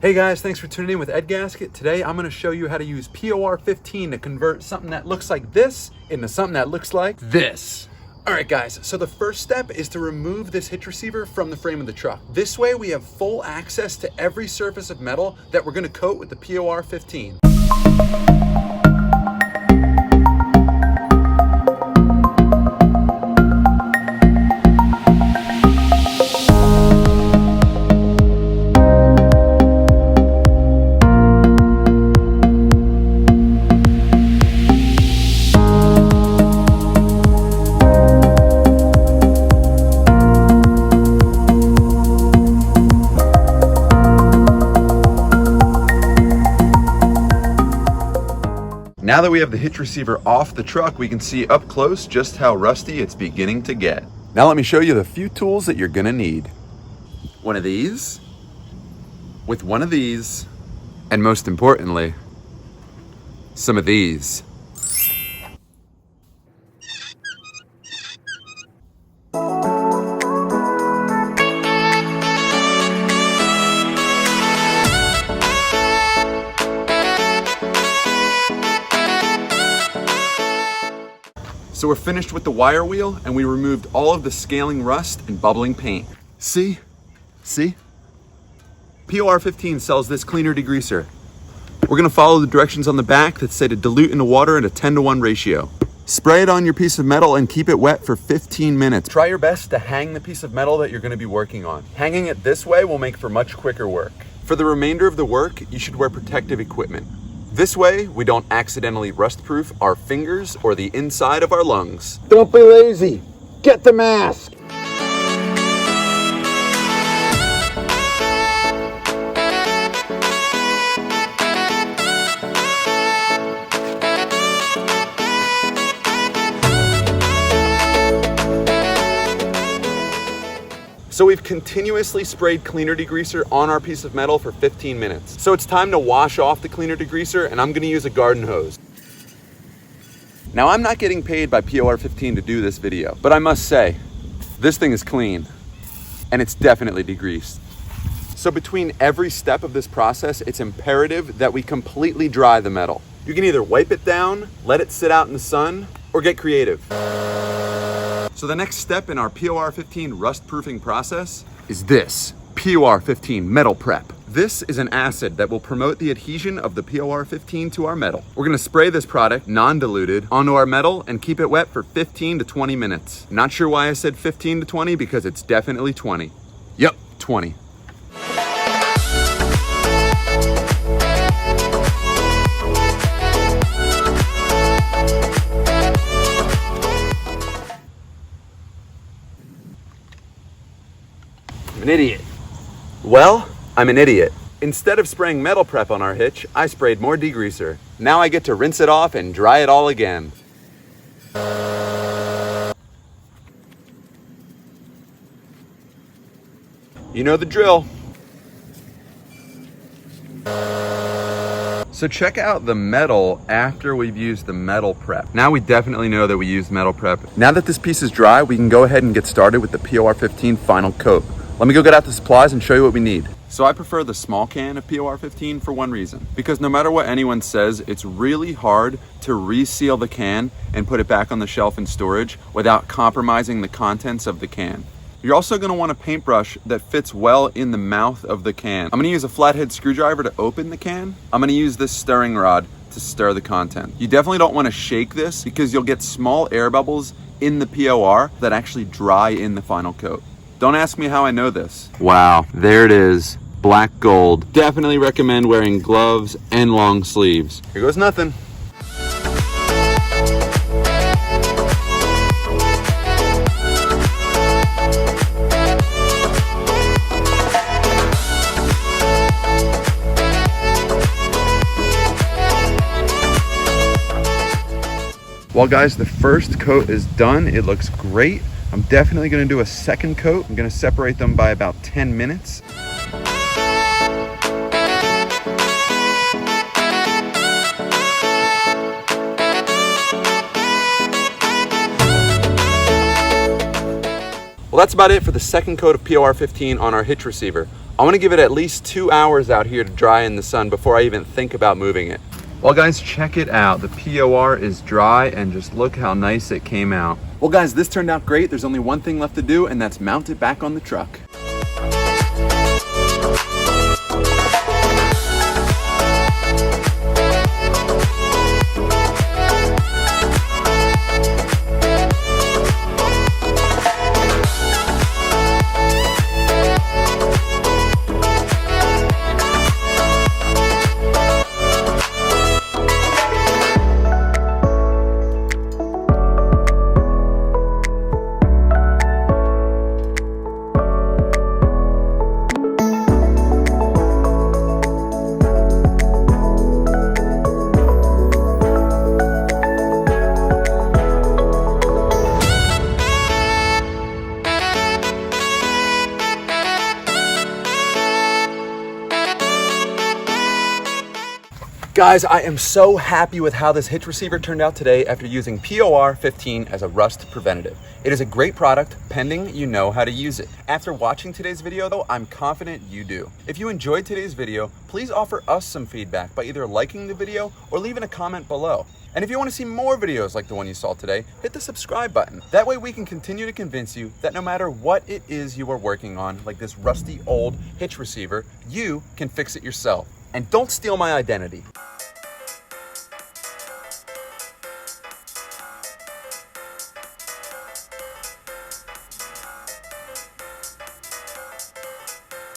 Hey guys, thanks for tuning in with Ed Gasket. Today I'm going to show you how to use POR-15 to convert something that looks like this into something that looks like this. All right guys, so the first step is to remove this hitch receiver from the frame of the truck. This way we have full access to every surface of metal that we're going to coat with the POR-15. Now that we have the hitch receiver off the truck, we can see up close just how rusty it's beginning to get. Now let me show you the few tools that you're gonna need. One of these, with one of these, and most importantly, some of these. So we're finished with the wire wheel and we removed all of the scaling rust and bubbling paint. See? POR-15 sells this cleaner degreaser. We're gonna follow the directions on the back that say to dilute into water in a 10-to-1 ratio. Spray it on your piece of metal and keep it wet for 15 minutes. Try your best to hang the piece of metal that you're gonna be working on. Hanging it this way will make for much quicker work. For the remainder of the work, you should wear protective equipment. This way, we don't accidentally rust-proof our fingers or the inside of our lungs. Don't be lazy. Get the mask. So we've continuously sprayed cleaner degreaser on our piece of metal for 15 minutes. So it's time to wash off the cleaner degreaser, and I'm gonna use a garden hose. Now I'm not getting paid by POR-15 to do this video, but I must say, this thing is clean, and it's definitely degreased. So between every step of this process, it's imperative that we completely dry the metal. You can either wipe it down, let it sit out in the sun, or get creative. So the next step in our POR-15 rust proofing process is this, POR-15 metal prep. This is an acid that will promote the adhesion of the POR-15 to our metal. We're gonna spray this product, non-diluted, onto our metal and keep it wet for 15 to 20 minutes. Not sure why I said 15 to 20, because it's definitely 20. Yep, 20. I'm an idiot. Well, I'm an idiot. Instead of spraying metal prep on our hitch, I sprayed more degreaser. Now I get to rinse it off and dry it all again. You know the drill. So check out the metal after we've used the metal prep. Now we definitely know that we used metal prep. Now that this piece is dry, we can go ahead and get started with the POR-15 final coat. Let me go get out the supplies and show you what we need. So I prefer the small can of POR-15 for one reason, because no matter what anyone says, it's really hard to reseal the can and put it back on the shelf in storage without compromising the contents of the can. You're also gonna want a paintbrush that fits well in the mouth of the can. I'm gonna use a flathead screwdriver to open the can. I'm gonna use this stirring rod to stir the content. You definitely don't wanna shake this because you'll get small air bubbles in the POR that actually dry in the final coat. Don't ask me how I know this. Wow, there it is, black gold. Definitely recommend wearing gloves and long sleeves. Here goes nothing. Well guys, the first coat is done. It looks great. I'm definitely gonna do a second coat. I'm gonna separate them by about 10 minutes. Well, that's about it for the second coat of POR-15 on our hitch receiver. I want to give it at least 2 hours out here to dry in the sun before I even think about moving it. Well guys, check it out. The POR is dry and just look how nice it came out. Well guys, this turned out great. There's only one thing left to do, and that's mount it back on the truck. Guys, I am so happy with how this hitch receiver turned out today after using POR-15 as a rust preventative. It is a great product, pending you know how to use it. After watching today's video though, I'm confident you do. If you enjoyed today's video, please offer us some feedback by either liking the video or leaving a comment below. And if you want to see more videos like the one you saw today, hit the subscribe button. That way we can continue to convince you that no matter what it is you are working on, like this rusty old hitch receiver, you can fix it yourself. And don't steal my identity.